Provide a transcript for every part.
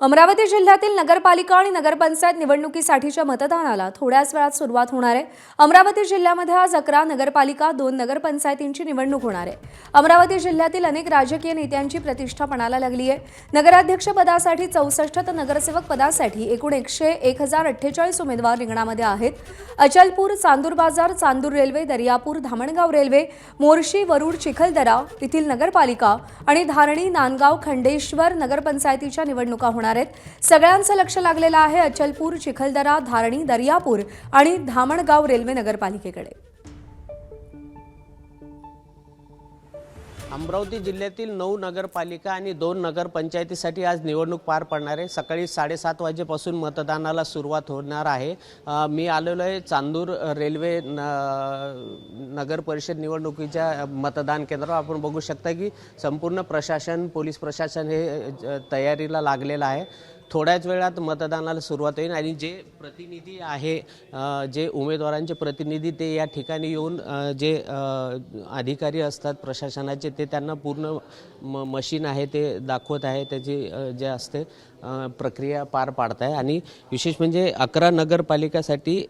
अमरावती जिल्ह्यातील नगरपालिका आणि नगरपंचायत निवडणुकीसाठीच्या मतदानाला थोड्याच वेळात सुरुवात होणार आहे। अमरावती जिल्ह्यामध्ये आज 11 नगरपालिका 2 नगरपंचायतींची निवडणूक होणार आहे। अमरावती जिल्ह्यातील अनेक राजकीय नेत्यांची प्रतिष्ठा पणाला लागली आहे। नगराध्यक्ष पदासाठी 64 तर नगरसेवक पदासाठी एकूण 1048 उमेदवार रिंगणामध्ये आहेत। अचलपूर, चांदूर बाजार, चांदूर रेल्वे, दर्यापूर, धामणगाव रेल्वे, मोर्शी, वरुड, चिखलदरा येथील नगरपालिका आणि धारणी, नांदगाव, खंडेश्वर नगरपंचायतीच्या निवडणुका होणार आहेत। सगळ्यांचं लक्ष लागलेलं आहे अचलपूर, चिखलदरा, धारणी, दर्यापूर आणि धामणगाव रेल्वे नगरपालिकेकडे। अमरावती जिल्ह्यातील 9 नगरपालिका आणि 2 नगरपंचायतीसाठी आज निवडणूक पार पडणार आहे। सकाळी 7:30 वाजेपासून मतदानाला सुरुवात होणार आहे। मी आलेलो आहे चांदूर रेल्वे नगर परिषद निवडणुकीच्या मतदान केंद्रावर। आपण बघू शकता की संपूर्ण प्रशासन, पोलीस प्रशासन हे तयारीला लागलेलं आहे। थोड्याच वेळात मतदानाला सुरुवात होईल आणि जे प्रतिनिधी आहे, जे उमेदवारांचे प्रतिनिधी ते या ठिकाणी येऊन जे अधिकारी असतात प्रशासनाचे ते त्यांना पूर्ण मशीन आहे ते दाखवत आहे, त्याची जे असते प्रक्रिया पार पाडत आहे। आणि विशेष म्हणजे 11 नगरपालिकासाठी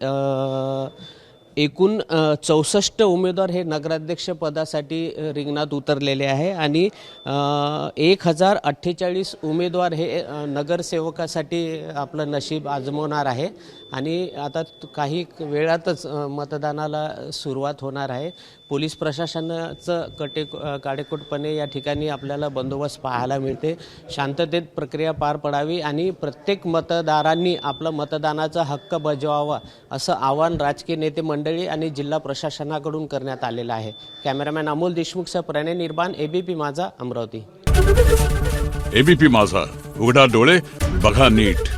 एकूण 64 उमेदवार हे नगराध्यक्ष पदासाठी रिंगणात उतरलेले आहे आणि 1048 उमेदवार हे नगरसेवकासाठी आपलं नशीब आजमवणार आहे। आणि आता काही वेळातच मतदानाला सुरुवात होणार आहे। पोलीस प्रशासनाचं काटेकोरपणे या ठिकाणी आपल्याला बंदोबस्त पाहायला मिळते। शांततेत प्रक्रिया पार पडावी आणि प्रत्येक मतदारांनी आपला मतदानाचा हक्क बजावावा असं आवाहन राजकीय नेते मंडळी आणि जिल्हा प्रशासनाकडून करण्यात आलेलं आहे। कॅमेरामॅन अमोल देशमुखसह प्रणय निर्बाण, एबीपी माझा, अमरावती। एबीपी माझा, उघडा डोळे बघा नीट।